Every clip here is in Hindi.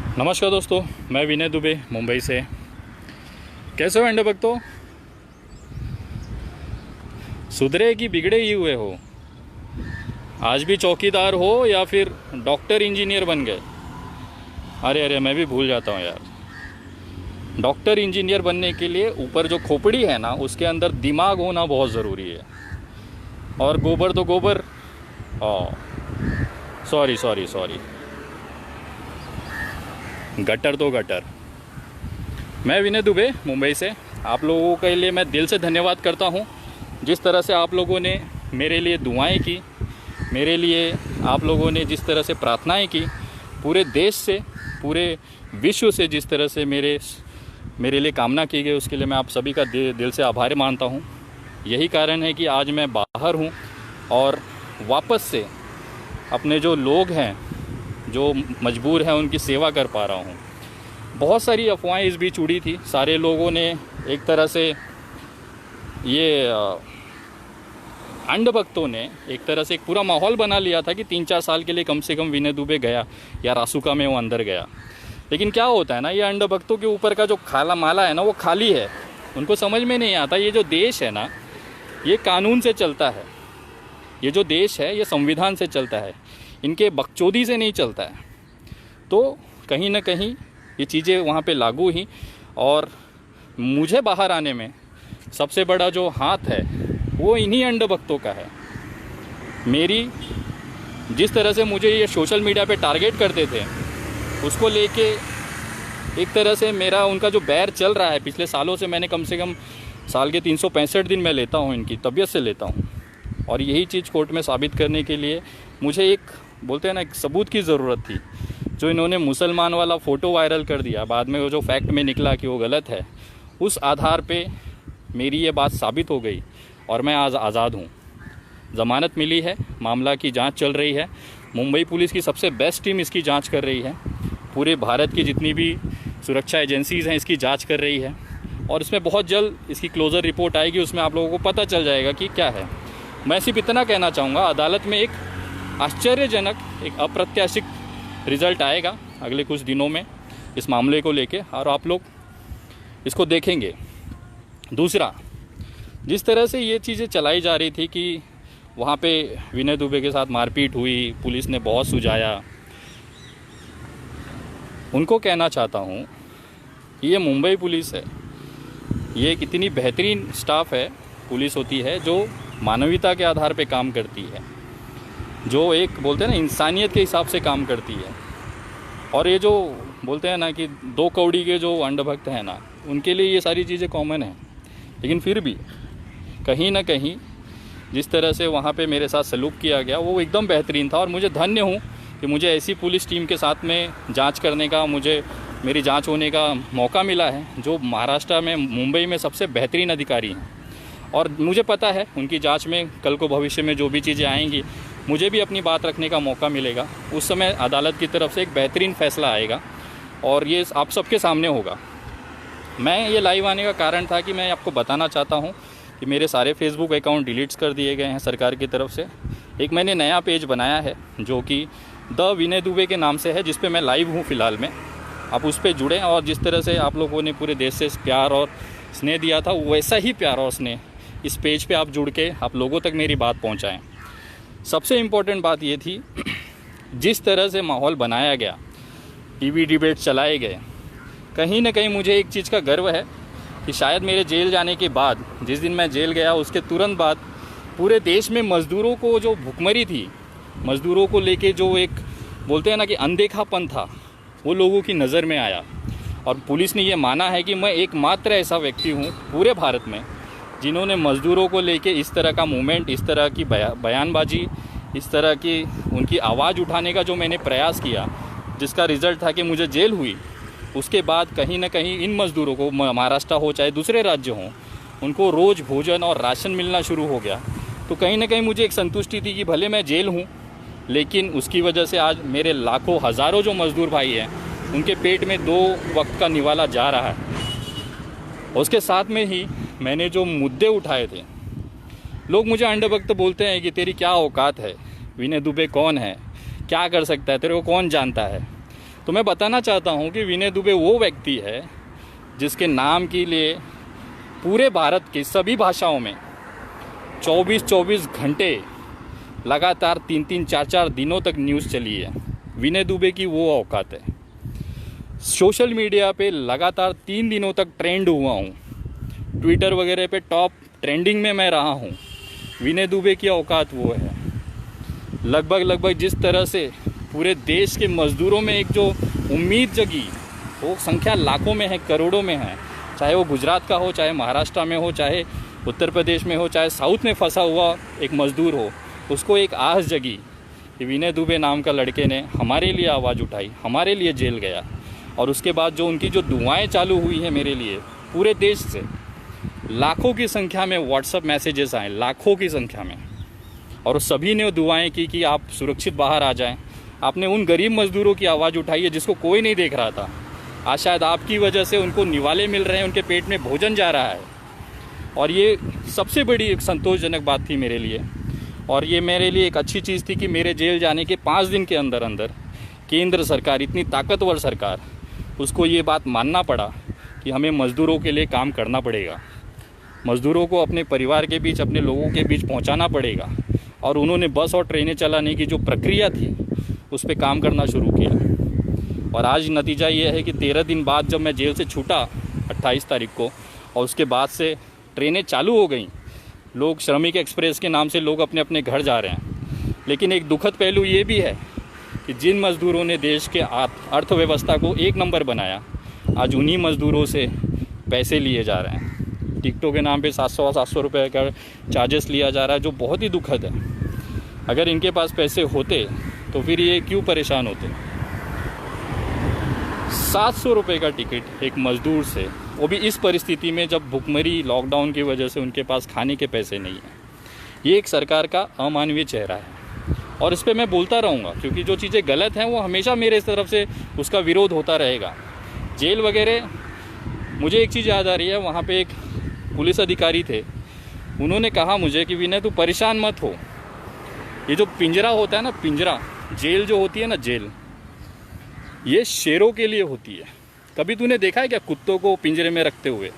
नमस्कार दोस्तों, मैं विनय दुबे मुंबई से। कैसे हो अंडे भक्तों? सुधरे कि बिगड़े ही हुए हो? आज भी चौकीदार हो या फिर डॉक्टर इंजीनियर बन गए? अरे अरे, मैं भी भूल जाता हूँ यार। डॉक्टर इंजीनियर बनने के लिए ऊपर जो खोपड़ी है ना, उसके अंदर दिमाग होना बहुत ज़रूरी है। और गोबर तो गोबर। सॉरी सॉरी सॉरी, गटर तो गटर। मैं विनय दुबे मुंबई से। आप लोगों के लिए मैं दिल से धन्यवाद करता हूँ। जिस तरह से आप लोगों ने मेरे लिए दुआएं की, मेरे लिए आप लोगों ने जिस तरह से प्रार्थनाएं की, पूरे देश से, पूरे विश्व से जिस तरह से मेरे लिए कामना की गई, उसके लिए मैं आप सभी का दिल से आभार मानता हूँ। यही कारण है कि आज मैं बाहर हूँ और वापस से अपने जो लोग हैं, जो मजबूर हैं, उनकी सेवा कर पा रहा हूँ। बहुत सारी अफवाहें इस बीच उड़ी थी। सारे लोगों ने एक तरह से ये अंधभक्तों ने एक तरह से एक पूरा माहौल बना लिया था कि 3-4 साल के लिए कम से कम विनय दुबे गया या रासुका में वो अंदर गया। लेकिन क्या होता है ना, ये अंधभक्तों के ऊपर का जो खाला माला है ना, वो खाली है। उनको समझ में नहीं आता ये जो देश है ना, ये कानून से चलता है। ये जो देश है, ये संविधान से चलता है, इनके बकचोदी से नहीं चलता है। तो कहीं ना कहीं ये चीज़ें वहाँ पे लागू ही। और मुझे बाहर आने में सबसे बड़ा जो हाथ है वो इन्हीं अंधभक्तों का है। मेरी जिस तरह से मुझे ये सोशल मीडिया पे टारगेट करते थे, उसको लेके एक तरह से मेरा उनका जो बैर चल रहा है पिछले सालों से, मैंने कम से कम साल के 365 दिन मैं लेता हूँ, इनकी तबीयत से लेता हूँ। और यही चीज़ कोर्ट में साबित करने के लिए मुझे एक, बोलते हैं ना, एक सबूत की ज़रूरत थी। जो इन्होंने मुसलमान वाला फ़ोटो वायरल कर दिया, बाद में वो जो फैक्ट में निकला कि वो गलत है, उस आधार पे मेरी ये बात साबित हो गई और मैं आज आज़ाद हूँ। ज़मानत मिली है, मामला की जांच चल रही है। मुंबई पुलिस की सबसे बेस्ट टीम इसकी जांच कर रही है। पूरे भारत की जितनी भी सुरक्षा एजेंसीज़ हैं, इसकी जांच कर रही है। और इसमें बहुत जल्द इसकी क्लोज़र रिपोर्ट आएगी, उसमें आप लोगों को पता चल जाएगा कि क्या है। मैं सिर्फ इतना कहना चाहूँगा, अदालत में एक आश्चर्यजनक, एक अप्रत्याशित रिज़ल्ट आएगा अगले कुछ दिनों में इस मामले को लेके, और आप लोग इसको देखेंगे। दूसरा, जिस तरह से ये चीज़ें चलाई जा रही थी कि वहाँ पे विनय दुबे के साथ मारपीट हुई, पुलिस ने बहुत सुझाया, उनको कहना चाहता हूँ ये मुंबई पुलिस है, ये कितनी बेहतरीन स्टाफ है, पुलिस होती है जो मानवीयता के आधार पे काम करती है, जो एक, बोलते हैं ना, इंसानियत के हिसाब से काम करती है। और ये जो बोलते हैं ना कि 2 कौड़ी के जो अंधभक्त हैं ना, उनके लिए ये सारी चीज़ें कॉमन हैं। लेकिन फिर भी कहीं ना कहीं जिस तरह से वहाँ पे मेरे साथ सलूक किया गया, वो एकदम बेहतरीन था। और मुझे धन्य हूँ कि मुझे ऐसी पुलिस टीम के साथ में जांच करने का, मेरी जांच होने का मौका मिला है, जो महाराष्ट्र में, मुंबई में सबसे बेहतरीन अधिकारी हैं। और मुझे पता है उनकी जांच में कल को भविष्य में जो भी चीज़ें आएंगी, मुझे भी अपनी बात रखने का मौका मिलेगा। उस समय अदालत की तरफ से एक बेहतरीन फ़ैसला आएगा और ये आप सबके सामने होगा। मैं ये लाइव आने का कारण था कि मैं आपको बताना चाहता हूँ कि मेरे सारे फेसबुक अकाउंट डिलीट्स कर दिए गए हैं सरकार की तरफ से। एक मैंने नया पेज बनाया है जो कि द विनय दुबे के नाम से है, जिस पे मैं लाइव हूँ फ़िलहाल में। आप उस पर जुड़ें और जिस तरह से आप लोगों ने पूरे देश से प्यार और स्नेह दिया था, वैसा ही प्यार और स्नेह इस पेज पे आप जुड़ के आप लोगों तक मेरी बात पहुंचाएं। सबसे इम्पोर्टेंट बात ये थी, जिस तरह से माहौल बनाया गया, टीवी डिबेट चलाए गए, कहीं ना कहीं मुझे एक चीज़ का गर्व है कि शायद मेरे जेल जाने के बाद, जिस दिन मैं जेल गया उसके तुरंत बाद, पूरे देश में मज़दूरों को जो भुखमरी थी, मज़दूरों को लेके जो एक, बोलते हैं ना कि अनदेखापन था, वो लोगों की नज़र में आया। और पुलिस ने ये माना है कि मैं एकमात्र ऐसा व्यक्ति हूँ पूरे भारत में जिन्होंने मज़दूरों को लेके इस तरह का मूवमेंट, इस तरह की बयानबाजी, इस तरह की उनकी आवाज़ उठाने का जो मैंने प्रयास किया, जिसका रिज़ल्ट था कि मुझे जेल हुई। उसके बाद कहीं ना कहीं इन मज़दूरों को, महाराष्ट्र हो चाहे दूसरे राज्य हों, उनको रोज़ भोजन और राशन मिलना शुरू हो गया। तो कहीं ना कहीं मुझे एक संतुष्टि थी कि भले मैं जेल हूँ, लेकिन उसकी वजह से आज मेरे लाखों, हज़ारों जो मज़दूर भाई हैं, उनके पेट में 2 वक्त का निवाला जा रहा है। उसके साथ में ही मैंने जो मुद्दे उठाए थे, लोग मुझे अंधभक्त बोलते हैं कि तेरी क्या औकात है, विनय दुबे कौन है, क्या कर सकता है, तेरे को कौन जानता है। तो मैं बताना चाहता हूँ कि विनय दुबे वो व्यक्ति है जिसके नाम के लिए पूरे भारत के सभी भाषाओं में 24-24 घंटे लगातार 3-3, 4-4 दिनों तक न्यूज़ चली है। विनय दुबे की वो औकात है। सोशल मीडिया पे लगातार 3 दिनों तक ट्रेंड हुआ हूँ, ट्विटर वगैरह पे टॉप ट्रेंडिंग में मैं रहा हूँ। विनय दुबे की औकात वो है। लगभग जिस तरह से पूरे देश के मज़दूरों में एक जो उम्मीद जगी, वो संख्या लाखों में है, करोड़ों में है। चाहे वो गुजरात का हो, चाहे महाराष्ट्र में हो, चाहे उत्तर प्रदेश में हो, चाहे साउथ में फंसा हुआ एक मज़दूर हो, उसको एक आस जगी कि विनय दुबे नाम का लड़के ने हमारे लिए आवाज़ उठाई, हमारे लिए जेल गया। और उसके बाद जो उनकी जो दुआएं चालू हुई हैं मेरे लिए, पूरे देश से लाखों की संख्या में व्हाट्सएप मैसेजेस आए, लाखों की संख्या में, और सभी ने दुआएं की कि आप सुरक्षित बाहर आ जाएं। आपने उन गरीब मज़दूरों की आवाज़ उठाई है जिसको कोई नहीं देख रहा था। आज शायद आपकी वजह से उनको निवाले मिल रहे हैं, उनके पेट में भोजन जा रहा है। और ये सबसे बड़ी एक संतोषजनक बात थी मेरे लिए। और ये मेरे लिए एक अच्छी चीज़ थी कि मेरे जेल जाने के 5 दिन के अंदर अंदर केंद्र सरकार, इतनी ताकतवर सरकार, उसको ये बात मानना पड़ा कि हमें मज़दूरों के लिए काम करना पड़ेगा, मज़दूरों को अपने परिवार के बीच, अपने लोगों के बीच पहुंचाना पड़ेगा। और उन्होंने बस और ट्रेनें चलाने की जो प्रक्रिया थी उस पर काम करना शुरू किया। और आज नतीजा ये है कि 13 दिन बाद जब मैं जेल से छूटा 28 तारीख को, और उसके बाद से ट्रेनें चालू हो गई, लोग श्रमिक एक्सप्रेस के नाम से लोग अपने अपने घर जा रहे हैं। लेकिन एक दुखद पहलू ये भी है कि जिन मज़दूरों ने देश के अर्थव्यवस्था को एक नंबर बनाया, आज उन्हीं मज़दूरों से पैसे लिए जा रहे हैं। टिकटों के नाम पे 700 रुपये का चार्जेस लिया जा रहा है, जो बहुत ही दुखद है। अगर इनके पास पैसे होते तो फिर ये क्यों परेशान होते। 700 रुपये का टिकट एक मज़दूर से, वो भी इस परिस्थिति में जब भुखमरी, लॉकडाउन की वजह से उनके पास खाने के पैसे नहीं हैं। ये एक सरकार का अमानवीय चेहरा है। और इस पर मैं बोलता रहूँगा, क्योंकि जो चीज़ें गलत हैं वो हमेशा मेरे तरफ से उसका विरोध होता रहेगा। जेल वगैरह, मुझे एक चीज़ याद आ रही है, वहाँ पे एक पुलिस अधिकारी थे, उन्होंने कहा मुझे कि विनय तू परेशान मत हो, ये जो पिंजरा होता है ना, पिंजरा, जेल जो होती है ना, जेल, ये शेरों के लिए होती है। कभी तूने देखा है क्या कुत्तों को पिंजरे में रखते हुए?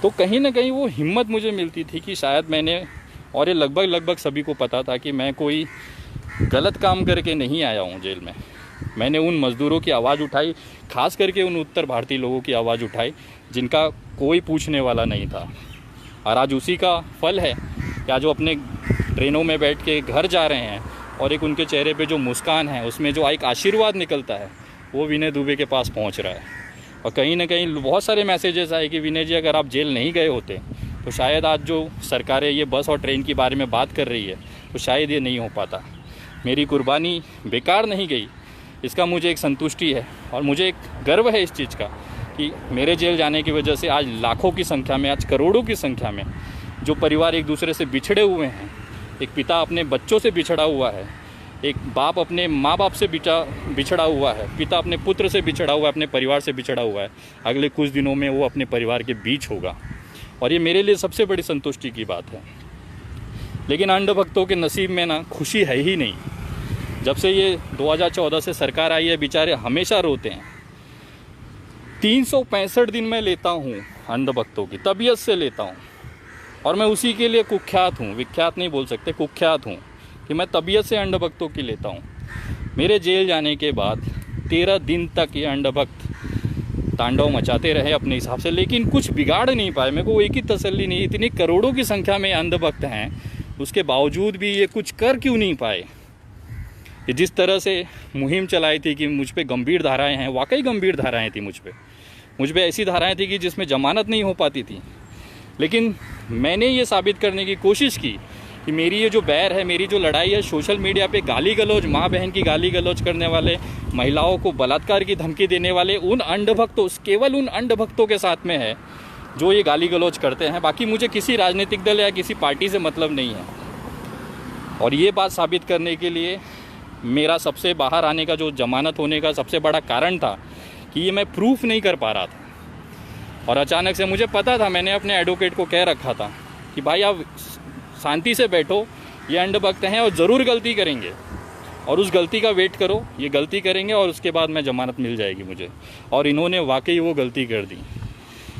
तो कहीं ना कहीं वो हिम्मत मुझे मिलती थी कि शायद मैंने, और ये लगभग सभी को पता था कि मैं कोई गलत काम करके नहीं आया हूँ जेल में। मैंने उन मज़दूरों की आवाज़ उठाई, खास करके उन उत्तर भारतीय लोगों की आवाज़ उठाई जिनका कोई पूछने वाला नहीं था। और आज उसी का फल है कि जो अपने ट्रेनों में बैठ के घर जा रहे हैं, और एक उनके चेहरे पे जो मुस्कान है, उसमें जो एक आशीर्वाद निकलता है, वो विनय दुबे के पास पहुंच रहा है। और कहीं ना कहीं बहुत सारे मैसेजेस आए कि विनय जी, अगर आप जेल नहीं गए होते तो शायद आज जो सरकारें ये बस और ट्रेन के बारे में बात कर रही है, तो शायद ये नहीं हो पाता। मेरी कुर्बानी बेकार नहीं गई, इसका मुझे एक संतुष्टि है। और मुझे एक गर्व है इस चीज़ का कि मेरे जेल जाने की वजह से आज लाखों की संख्या में, आज करोड़ों की संख्या में जो परिवार एक दूसरे से बिछड़े हुए हैं, एक पिता अपने बच्चों से बिछड़ा हुआ है, एक बाप अपने माँ बाप से बिछड़ा हुआ है, पिता अपने पुत्र से बिछड़ा हुआ है, अपने परिवार से बिछड़ा हुआ है, अगले कुछ दिनों में वो अपने परिवार के बीच होगा। और ये मेरे लिए सबसे बड़ी संतुष्टि की बात है। लेकिन अंधभक्तों के नसीब में ना खुशी है ही नहीं। जब से ये 2014 से सरकार आई है, बेचारे हमेशा रोते हैं। 365 दिन मैं लेता हूँ अंधभक्तों की, तबीयत से लेता हूँ। और मैं उसी के लिए कुख्यात हूँ, विख्यात नहीं बोल सकते, कुख्यात हूँ कि मैं तबीयत से अंधभक्तों की लेता हूँ। मेरे जेल जाने के बाद 13 दिन तक ये अंधभक्त तांडव मचाते रहे अपने हिसाब से, लेकिन कुछ बिगाड़ नहीं पाए। मेरे को एक ही तसल्ली नहीं, इतनी करोड़ों की संख्या में अंधभक्त हैं, उसके बावजूद भी ये कुछ कर क्यों नहीं पाए। ये जिस तरह से मुहिम चलाई थी कि मुझ पे गंभीर धाराएं हैं, वाकई गंभीर धाराएं थी मुझ पे ऐसी धाराएं थी कि जिसमें जमानत नहीं हो पाती थी। लेकिन मैंने ये साबित करने की कोशिश की कि मेरी ये जो बैर है, मेरी जो लड़ाई है, सोशल मीडिया पे गाली गलौज, माँ बहन की गाली गलौज करने वाले, महिलाओं को बलात्कार की धमकी देने वाले उन अंधभक्तों, केवल उन अंधभक्तों के साथ में है जो ये गाली गलौज करते हैं। बाकी मुझे किसी राजनीतिक दल या किसी पार्टी से मतलब नहीं है। और ये बात साबित करने के लिए मेरा सबसे बाहर आने का जो जमानत होने का सबसे बड़ा कारण था कि ये मैं प्रूफ नहीं कर पा रहा था। और अचानक से मुझे पता था, मैंने अपने एडवोकेट को कह रखा था कि भाई आप शांति से बैठो, ये अंधभक्त हैं और ज़रूर गलती करेंगे, और उस गलती का वेट करो, ये गलती करेंगे और उसके बाद मैं ज़मानत मिल जाएगी मुझे। और इन्होंने वाकई वो गलती कर दी।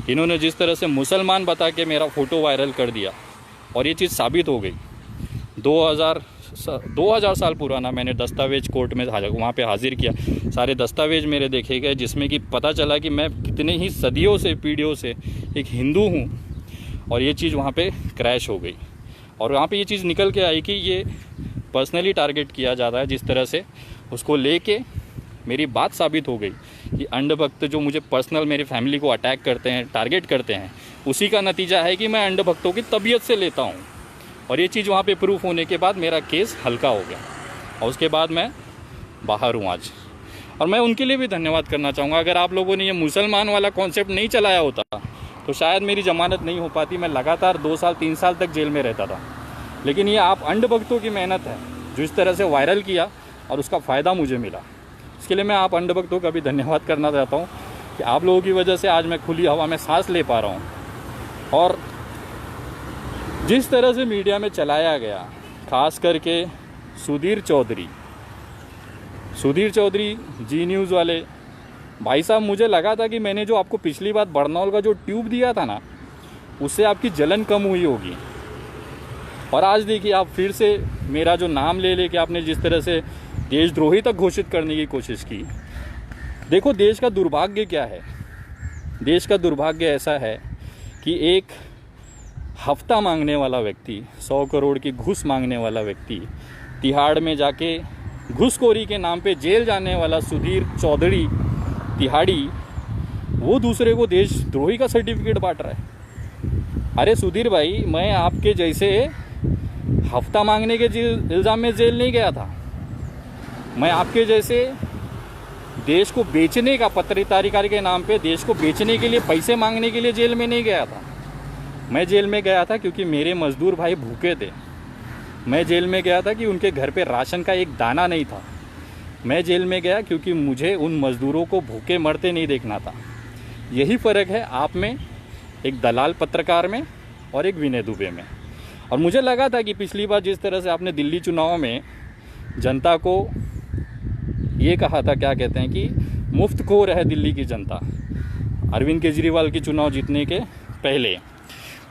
इन्होंने जिस तरह से मुसलमान बता के मेरा फ़ोटो वायरल कर दिया और ये चीज़ साबित हो गई। 2000 साल पुराना मैंने दस्तावेज कोर्ट में वहाँ पे हाजिर किया, सारे दस्तावेज मेरे देखे गए, जिसमें कि पता चला कि मैं कितने ही सदियों से पीढ़ियों से एक हिंदू हूँ। और ये चीज़ वहाँ पे क्रैश हो गई और वहाँ पे ये चीज़ निकल के आई कि ये पर्सनली टारगेट किया जाता है। जिस तरह से उसको लेके मेरी बात साबित हो गई कि अंधभक्त जो मुझे पर्सनल मेरी फैमिली को अटैक करते हैं, टारगेट करते हैं, उसी का नतीजा है कि मैं अंधभक्तों की तबीयत से लेता हूँ। और ये चीज़ वहाँ पे प्रूफ होने के बाद मेरा केस हल्का हो गया और उसके बाद मैं बाहर हूँ आज। और मैं उनके लिए भी धन्यवाद करना चाहूँगा। अगर आप लोगों ने ये मुसलमान वाला कॉन्सेप्ट नहीं चलाया होता तो शायद मेरी ज़मानत नहीं हो पाती, मैं लगातार 2 साल 3 साल तक जेल में रहता था। लेकिन ये आप अंधभक्तों की मेहनत है जो इस तरह से वायरल किया और उसका फ़ायदा मुझे मिला। इसके लिए मैं आप अंधभक्तों का भी धन्यवाद करना चाहता हूँ कि आप लोगों की वजह से आज मैं खुली हवा में सांस ले पा रहा हूँ। और जिस तरह से मीडिया में चलाया गया, ख़ास करके सुधीर चौधरी जी न्यूज़ वाले भाई साहब, मुझे लगा था कि मैंने जो आपको पिछली बार बरनौल का जो ट्यूब दिया था ना, उससे आपकी जलन कम हुई होगी। और आज देखिए आप फिर से मेरा जो नाम ले लेके आपने जिस तरह से देशद्रोही तक घोषित करने की कोशिश की। देखो देश का दुर्भाग्य क्या है, देश का दुर्भाग्य ऐसा है कि एक हफ्ता मांगने वाला व्यक्ति, 100 करोड़ की घूस मांगने वाला व्यक्ति, तिहाड़ में जाके घूसखोरी के नाम पे जेल जाने वाला सुधीर चौधरी तिहाड़ी, वो दूसरे को देशद्रोही का सर्टिफिकेट बांट रहा है। अरे सुधीर भाई, मैं आपके जैसे हफ्ता मांगने के इल्ज़ाम में जेल नहीं गया था। मैं आपके जैसे देश को बेचने का, पत्रकारिता के नाम पे देश को बेचने के लिए, पैसे मांगने के लिए जेल में नहीं गया था। मैं जेल में गया था क्योंकि मेरे मजदूर भाई भूखे थे। मैं जेल में गया था कि उनके घर पे राशन का एक दाना नहीं था। मैं जेल में गया क्योंकि मुझे उन मज़दूरों को भूखे मरते नहीं देखना था। यही फ़र्क है आप में, एक दलाल पत्रकार में और एक विनय दुबे में। और मुझे लगा था कि पिछली बार जिस तरह से आपने दिल्ली चुनाव में जनता को ये कहा था, क्या कहते हैं कि मुफ्तखोर है दिल्ली की जनता, अरविंद केजरीवाल की चुनाव जीतने के पहले।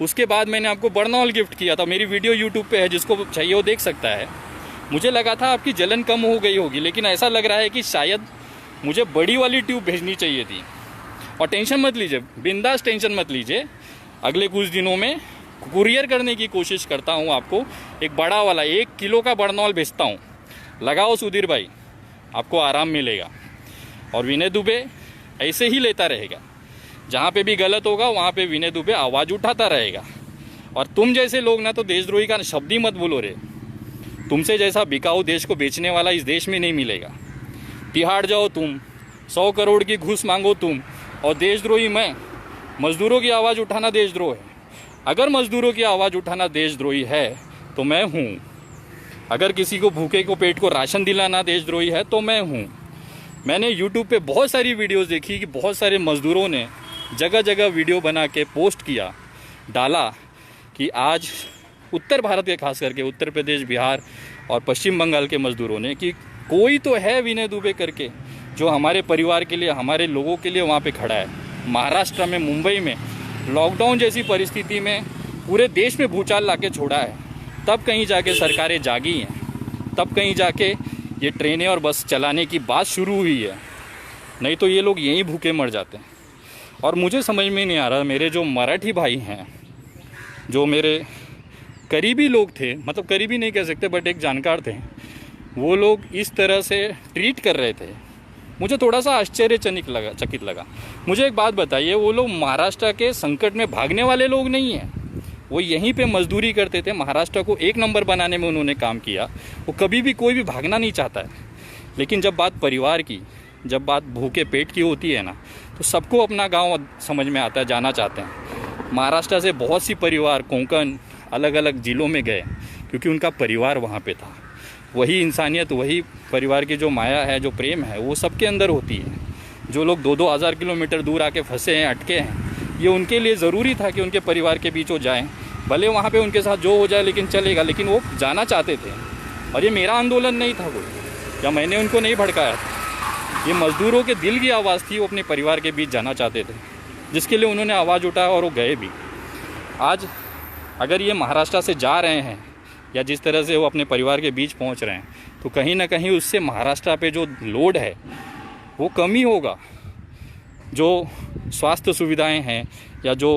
उसके बाद मैंने आपको बरनौल गिफ्ट किया था, मेरी वीडियो यूट्यूब पे है, जिसको चाहिए वो देख सकता है। मुझे लगा था आपकी जलन कम हो गई होगी, लेकिन ऐसा लग रहा है कि शायद मुझे बड़ी वाली ट्यूब भेजनी चाहिए थी। और टेंशन मत लीजिए, बिंदास टेंशन मत लीजिए, अगले कुछ दिनों में कुरियर करने की कोशिश करता हूँ। आपको एक बड़ा वाला 1 किलो का बरनौल भेजता हूँ। लगाओ सुधीर भाई, आपको आराम मिलेगा। और विनय दुबे ऐसे ही लेता रहेगा, जहाँ पे भी गलत होगा वहाँ पे विनय दुबे आवाज़ उठाता रहेगा। और तुम जैसे लोग ना तो देशद्रोही का शब्द ही मत बोलो रे। तुमसे जैसा बिकाऊ देश को बेचने वाला इस देश में नहीं मिलेगा। तिहाड़ जाओ तुम, 100 करोड़ की घूस मांगो तुम, और देशद्रोही मैं। मजदूरों की आवाज़ उठाना देशद्रोह है। अगर मजदूरों की आवाज़ उठाना देशद्रोही है तो मैं हूँ। अगर किसी को भूखे को पेट को राशन दिलाना देशद्रोही है तो मैं हूँ। मैंने यूट्यूब पे बहुत सारी वीडियोस देखी कि बहुत सारे मज़दूरों ने जगह जगह वीडियो बना के पोस्ट किया, डाला कि आज उत्तर भारत के, खास करके उत्तर प्रदेश, बिहार और पश्चिम बंगाल के मज़दूरों ने, कि कोई तो है विनय दुबे करके जो हमारे परिवार के लिए, हमारे लोगों के लिए वहाँ पे खड़ा है। महाराष्ट्र में, मुंबई में लॉकडाउन जैसी परिस्थिति में पूरे देश में भूचाल ला के छोड़ा है। तब कहीं जाके सरकारें जागी हैं, तब कहीं जाके ये ट्रेनें और बस चलाने की बात शुरू हुई है। नहीं तो ये लोग यहीं भूखे मर जाते हैं। और मुझे समझ में नहीं आ रहा, मेरे जो मराठी भाई हैं, जो मेरे करीबी लोग थे, मतलब करीबी नहीं कह सकते बट एक जानकार थे, वो लोग इस तरह से ट्रीट कर रहे थे। मुझे थोड़ा सा चकित लगा। मुझे एक बात बताइए, वो लोग महाराष्ट्र के संकट में भागने वाले लोग नहीं हैं। वो यहीं पे मजदूरी करते थे, महाराष्ट्र को 1 नंबर बनाने में उन्होंने काम किया। वो कभी भी कोई भी भागना नहीं चाहता है। लेकिन जब बात परिवार की, जब बात भूखे पेट की होती है ना, तो सबको अपना गांव समझ में आता है, जाना चाहते हैं। महाराष्ट्र से बहुत सी परिवार कोंकण, अलग अलग ज़िलों में गए क्योंकि उनका परिवार वहाँ पे था। वही इंसानियत, वही परिवार की जो माया है, जो प्रेम है, वो सबके अंदर होती है। जो लोग 2-2 हज़ार किलोमीटर दूर आके फंसे हैं, अटके हैं, ये उनके लिए ज़रूरी था कि उनके परिवार के बीच वो जाएँ। भले वहाँ पे उनके साथ जो हो जाए लेकिन चलेगा, लेकिन वो जाना चाहते थे। और ये मेरा आंदोलन नहीं था कोई, या मैंने उनको नहीं भड़काया था। ये मज़दूरों के दिल की आवाज़ थी, वो अपने परिवार के बीच जाना चाहते थे, जिसके लिए उन्होंने आवाज़ उठाया और वो गए भी। आज अगर ये महाराष्ट्र से जा रहे हैं या जिस तरह से वो अपने परिवार के बीच पहुंच रहे हैं, तो कहीं ना कहीं उससे महाराष्ट्र पे जो लोड है वो कमी होगा। जो स्वास्थ्य सुविधाएं हैं या जो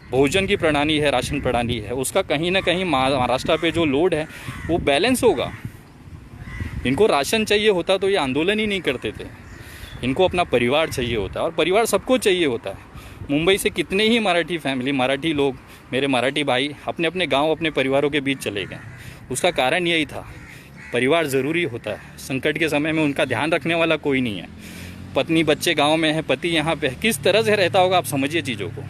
भोजन की प्रणाली है, राशन प्रणाली है, उसका कहीं ना कहीं महाराष्ट्र पे जो लोड है वो बैलेंस होगा। इनको राशन चाहिए होता तो ये आंदोलन ही नहीं करते थे। इनको अपना परिवार चाहिए होता है, और परिवार सबको चाहिए होता है। मुंबई से कितने ही मराठी फैमिली, मराठी लोग, मेरे मराठी भाई अपने अपने गांव, अपने परिवारों के बीच चले गए। उसका कारण यही था, परिवार ज़रूरी होता है। संकट के समय में उनका ध्यान रखने वाला कोई नहीं है। पत्नी बच्चे गांव में है, पति यहाँ पे है, किस तरह से रहता होगा आप समझिए चीज़ों को।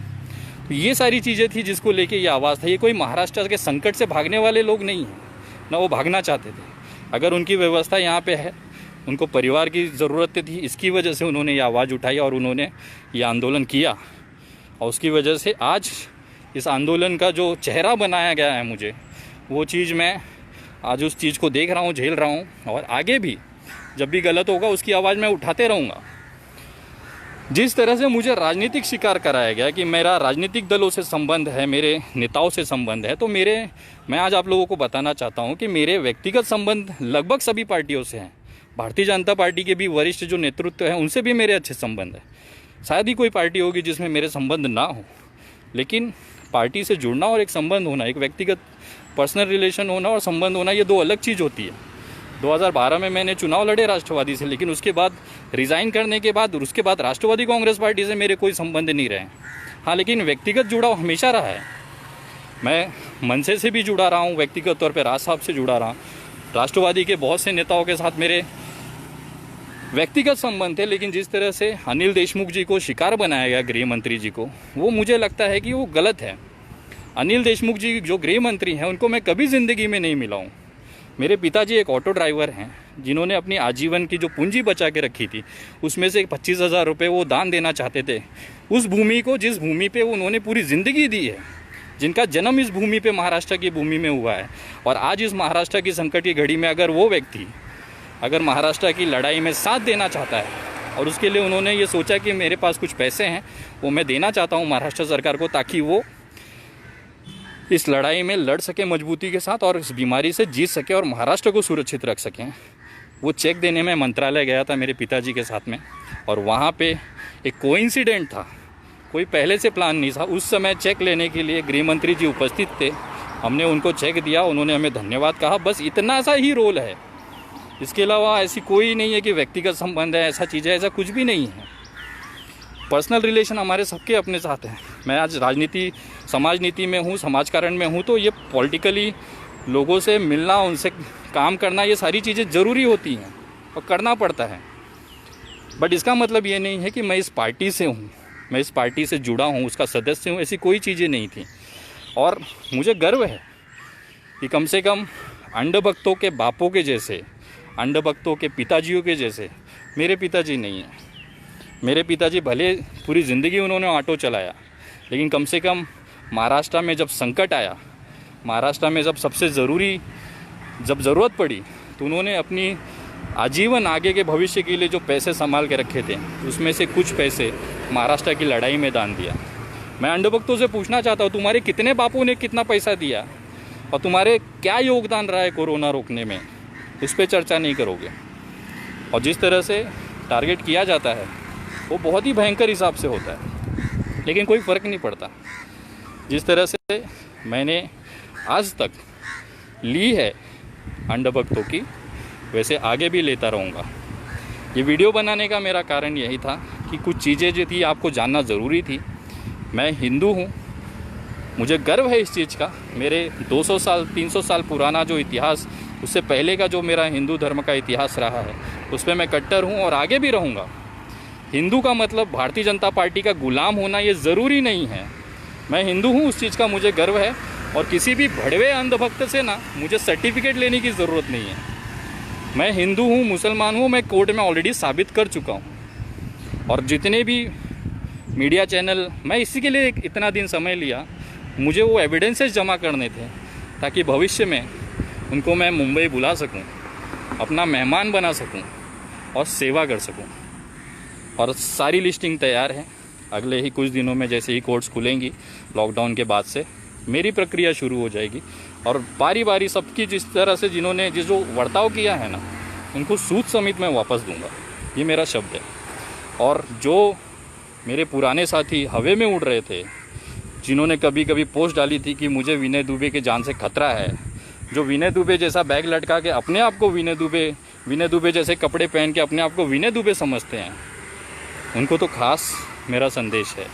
तो ये सारी चीज़ें थी जिसको लेके ये आवाज़ था। ये कोई महाराष्ट्र के संकट से भागने वाले लोग नहीं हैं, ना वो भागना चाहते थे। अगर उनकी व्यवस्था यहाँ पे है, उनको परिवार की ज़रूरत थी, इसकी वजह से उन्होंने ये आवाज़ उठाई और उन्होंने ये आंदोलन किया। और उसकी वजह से आज इस आंदोलन का जो चेहरा बनाया गया है मुझे, वो चीज़ मैं आज उस चीज़ को देख रहा हूँ, झेल रहा हूँ, और आगे भी जब भी गलत होगा उसकी आवाज़ मैं उठाते रहूँगा। जिस तरह से मुझे राजनीतिक शिकार कराया गया कि मेरा राजनीतिक दलों से संबंध है, मेरे नेताओं से संबंध है, तो मैं आज आप लोगों को बताना चाहता हूँ कि मेरे व्यक्तिगत संबंध लगभग सभी पार्टियों से हैं। भारतीय जनता पार्टी के भी वरिष्ठ जो नेतृत्व है उनसे भी मेरे अच्छे संबंध है। शायद ही कोई पार्टी होगी जिसमें मेरे संबंध ना हो, लेकिन पार्टी से जुड़ना और एक संबंध होना, एक व्यक्तिगत पर्सनल रिलेशन होना और संबंध होना, ये दो अलग चीज़ होती है। 2012 में मैंने चुनाव लड़े राष्ट्रवादी से, लेकिन उसके बाद रिज़ाइन करने के बाद और उसके बाद राष्ट्रवादी कांग्रेस पार्टी से मेरे कोई संबंध नहीं रहे। हाँ, लेकिन व्यक्तिगत जुड़ाव हमेशा रहा है। मैं मनसे से भी जुड़ा रहा हूँ, व्यक्तिगत तौर पर राज साहब से जुड़ा रहा। राष्ट्रवादी के बहुत से नेताओं के साथ मेरे व्यक्तिगत संबंध थे, लेकिन जिस तरह से अनिल देशमुख जी को शिकार बनाया गया, गृह मंत्री जी को, वो मुझे लगता है कि वो गलत है। अनिल देशमुख जी जो गृह मंत्री हैं उनको मैं कभी ज़िंदगी में नहीं मिला हूँ। मेरे पिताजी एक ऑटो ड्राइवर हैं जिन्होंने अपनी आजीवन की जो पूंजी बचा के रखी थी उसमें से 25,000 रुपये वो दान देना चाहते थे उस भूमि को, जिस भूमि पे उन्होंने पूरी ज़िंदगी दी है, जिनका जन्म इस भूमि पे, महाराष्ट्र की भूमि में हुआ है। और आज इस महाराष्ट्र की संकट की घड़ी में अगर वो व्यक्ति अगर महाराष्ट्र की लड़ाई में साथ देना चाहता है और उसके लिए उन्होंने ये सोचा कि मेरे पास कुछ पैसे हैं वो मैं देना चाहता हूँ महाराष्ट्र सरकार को, ताकि वो इस लड़ाई में लड़ सके मजबूती के साथ और इस बीमारी से जीत सके और महाराष्ट्र को सुरक्षित रख सकें। वो चेक देने में मंत्रालय गया था मेरे पिताजी के साथ में, और वहाँ पे एक कोइंसिडेंट था, कोई पहले से प्लान नहीं था। उस समय चेक लेने के लिए गृह मंत्री जी उपस्थित थे, हमने उनको चेक दिया, उन्होंने हमें धन्यवाद कहा, बस इतना सा ही रोल है। इसके अलावा ऐसी कोई नहीं है कि व्यक्तिगत संबंध है, ऐसा चीज़ है, ऐसा कुछ भी नहीं है। पर्सनल रिलेशन हमारे सबके अपने साथ हैं। मैं आज राजनीति, समाज नीति में हूँ, समाजकारण में हूँ, तो ये पॉलिटिकली लोगों से मिलना, उनसे काम करना, ये सारी चीज़ें ज़रूरी होती हैं और करना पड़ता है। बट इसका मतलब ये नहीं है कि मैं इस पार्टी से हूँ, मैं इस पार्टी से जुड़ा हूँ, उसका सदस्य हूँ, ऐसी कोई चीज़ें नहीं थी। और मुझे गर्व है कि कम से कम अंधभक्तों के बापों के जैसे, अंधभक्तों के पिताजियों के जैसे मेरे पिताजी नहीं हैं। मेरे पिताजी भले पूरी ज़िंदगी उन्होंने ऑटो चलाया, लेकिन कम से कम महाराष्ट्र में जब संकट आया, महाराष्ट्र में जब सबसे जब ज़रूरत पड़ी, तो उन्होंने अपनी आजीवन आगे के भविष्य के लिए जो पैसे संभाल के रखे थे उसमें से कुछ पैसे महाराष्ट्र की लड़ाई में दान दिया। मैं अंधभक्तों से पूछना चाहता हूँ, तुम्हारे कितने बापों ने कितना पैसा दिया और तुम्हारे क्या योगदान रहा है कोरोना रोकने में, उस पर चर्चा नहीं करोगे। और जिस तरह से टारगेट किया जाता है वो बहुत ही भयंकर हिसाब से होता है, लेकिन कोई फ़र्क नहीं पड़ता। जिस तरह से मैंने आज तक ली है अंधभक्तों की, वैसे आगे भी लेता रहूँगा। ये वीडियो बनाने का मेरा कारण यही था कि कुछ चीज़ें जो थी आपको जानना ज़रूरी थी। मैं हिंदू हूँ, मुझे गर्व है इस चीज़ का। मेरे 200 साल 300 साल पुराना जो इतिहास, उससे पहले का जो मेरा हिंदू धर्म का इतिहास रहा है, उस पर मैं कट्टर हूँ और आगे भी रहूँगा। हिंदू का मतलब भारतीय जनता पार्टी का गुलाम होना ये ज़रूरी नहीं है। मैं हिंदू हूँ, उस चीज़ का मुझे गर्व है, और किसी भी भड़वे अंधभक्त से ना मुझे सर्टिफिकेट लेने की ज़रूरत नहीं है। मैं हिंदू हूँ, मुसलमान हूँ, मैं कोर्ट में ऑलरेडी साबित कर चुका हूँ। और जितने भी मीडिया चैनल, मैं इसी के लिए इतना दिन समय लिया, मुझे वो एविडेंसेस जमा करने थे ताकि भविष्य में उनको मैं मुंबई बुला सकूं अपना मेहमान बना सकूं और सेवा कर सकूं। और सारी लिस्टिंग तैयार है। अगले ही कुछ दिनों में जैसे ही कोर्ट्स खुलेंगी लॉकडाउन के बाद से मेरी प्रक्रिया शुरू हो जाएगी और बारी बारी सबकी जिस तरह से जिन्होंने जो बर्ताव किया है ना, उनको सूद समेत मैं वापस दूंगा। ये मेरा शब्द है। और जो मेरे पुराने साथी हवा में उड़ रहे थे, जिन्होंने कभी कभी पोस्ट डाली थी कि मुझे विनय दुबे के जान से खतरा है, जो विनय दुबे जैसा बैग लटका के अपने आप को विनय दुबे जैसे कपड़े पहन के अपने आप को विनय दुबे समझते हैं, उनको तो खास मेरा संदेश है,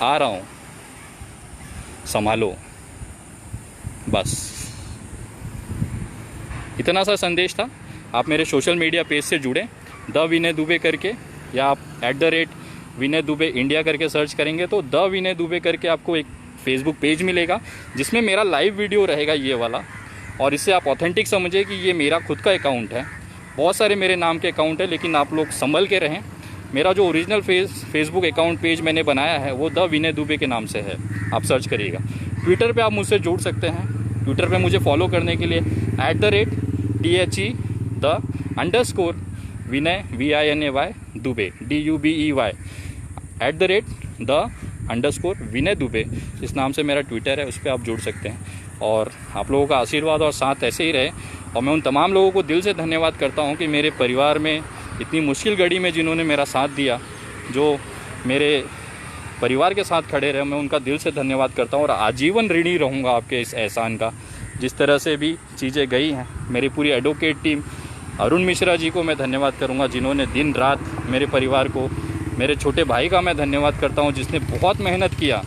आ रहा हूँ, संभालो। बस इतना सा संदेश था। आप मेरे सोशल मीडिया पेज से जुड़ें, द विनय दुबे करके, या आप @विनय दुबे इंडिया करके सर्च करेंगे तो द विनय दुबे करके आपको एक फेसबुक पेज मिलेगा जिसमें मेरा लाइव वीडियो रहेगा ये वाला। और इससे आप ऑथेंटिक समझिए कि ये मेरा खुद का अकाउंट है। बहुत सारे मेरे नाम के अकाउंट है, लेकिन आप लोग संभल के रहें। मेरा जो ओरिजिनल फेसबुक अकाउंट पेज मैंने बनाया है वो द विनय दुबे के नाम से है, आप सर्च करिएगा। ट्विटर पे आप मुझसे जुड़ सकते हैं। ट्विटर पे मुझे फॉलो करने के लिए @THE_विनय VINAY दुबे DUBEY @the_विनय दुबे, इस नाम से मेरा ट्विटर है, उस पर आप जुड़ सकते हैं। और आप लोगों का आशीर्वाद और साथ ऐसे ही रहे। और मैं उन तमाम लोगों को दिल से धन्यवाद करता हूं कि मेरे परिवार में इतनी मुश्किल घड़ी में जिन्होंने मेरा साथ दिया, जो मेरे परिवार के साथ खड़े रहे, मैं उनका दिल से धन्यवाद करता हूं। और आजीवन ऋणी रहूँगा आपके इस एहसान का। जिस तरह से भी चीज़ें गई हैं, मेरी पूरी एडवोकेट टीम, अरुण मिश्रा जी को मैं धन्यवाद करूंगा जिन्होंने दिन रात मेरे परिवार को, मेरे छोटे भाई का मैं धन्यवाद करता हूं जिसने बहुत मेहनत किया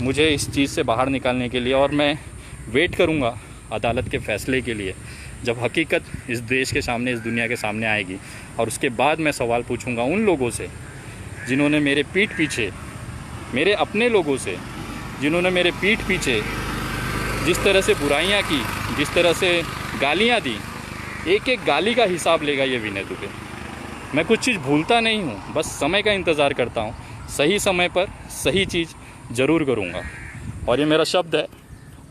मुझे इस चीज़ से बाहर निकालने के लिए। और मैं वेट करूंगा अदालत के फ़ैसले के लिए, जब हकीकत इस देश के सामने, इस दुनिया के सामने आएगी। और उसके बाद मैं सवाल पूछूंगा उन लोगों से जिन्होंने मेरे पीठ पीछे, मेरे अपने लोगों से जिन्होंने मेरे पीठ पीछे जिस तरह से बुराइयां की, जिस तरह से गालियां दी, एक एक गाली का हिसाब लेगा ये विनय दुबे। मैं कुछ चीज़ भूलता नहीं हूँ, बस समय का इंतज़ार करता हूँ। सही समय पर सही चीज़ ज़रूर करूँगा। और ये मेरा शब्द है।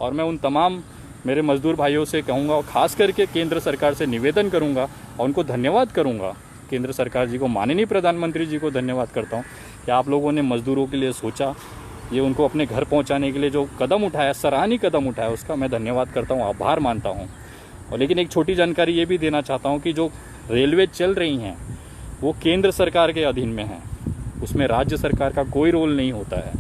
और मैं उन तमाम मेरे मज़दूर भाइयों से कहूँगा, और ख़ास करके केंद्र सरकार से निवेदन करूँगा और उनको धन्यवाद करूँगा, केंद्र सरकार जी को, माननीय प्रधानमंत्री जी को धन्यवाद करता हूँ कि आप लोगों ने मज़दूरों के लिए सोचा, ये उनको अपने घर पहुँचाने के लिए जो कदम उठाया, सराहनीय कदम उठाया, उसका मैं धन्यवाद करता हूँ, आभार मानता हूँ। और लेकिन एक छोटी जानकारी ये भी देना चाहता हूँ कि जो रेलवे चल रही हैं वो केंद्र सरकार के अधीन में है, उसमें राज्य सरकार का कोई रोल नहीं होता है।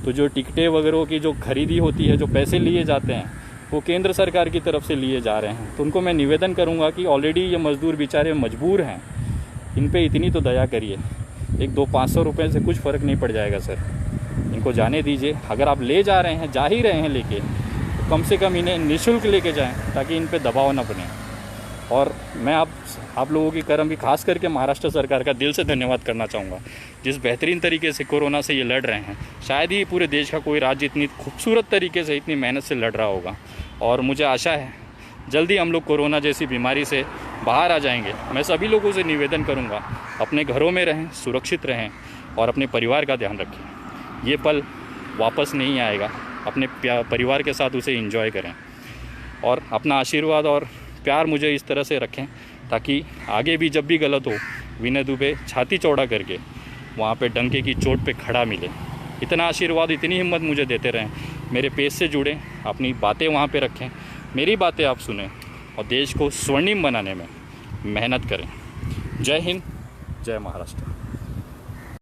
तो जो टिकटें वगैरह की जो खरीदी होती है, जो पैसे लिए जाते हैं, वो केंद्र सरकार की तरफ से लिए जा रहे हैं। तो उनको मैं निवेदन करूंगा कि ऑलरेडी ये मज़दूर बेचारे मजबूर हैं, इन पे इतनी तो दया करिए। 100-500 रुपये से कुछ फ़र्क नहीं पड़ जाएगा सर, इनको जाने दीजिए। अगर आप ले जा रहे हैं, जा ही रहे हैं लेके, तो कम से कम इन्हें निःशुल्क लेके जाएँ ताकि इन पे दबाव ना बने। और मैं आप लोगों की कर्म की, खास करके महाराष्ट्र सरकार का दिल से धन्यवाद करना चाहूँगा, जिस बेहतरीन तरीके से कोरोना से ये लड़ रहे हैं। शायद ही पूरे देश का कोई राज्य इतनी खूबसूरत तरीके से, इतनी मेहनत से लड़ रहा होगा। और मुझे आशा है जल्दी हम लोग कोरोना जैसी बीमारी से बाहर आ जाएंगे। मैं सभी लोगों से निवेदन करूँगा, अपने घरों में रहें, सुरक्षित रहें और अपने परिवार का ध्यान रखें। ये पल वापस नहीं आएगा, अपने परिवार के साथ उसे एंजॉय करें। और अपना आशीर्वाद और प्यार मुझे इस तरह से रखें ताकि आगे भी जब भी गलत हो, विनय दुबे छाती चौड़ा करके वहाँ पे डंके की चोट पे खड़ा मिले। इतना आशीर्वाद, इतनी हिम्मत मुझे देते रहें। मेरे पेज से जुड़ें, अपनी बातें वहाँ पे रखें, मेरी बातें आप सुनें और देश को स्वर्णिम बनाने में मेहनत करें। जय हिंद, जय महाराष्ट्र।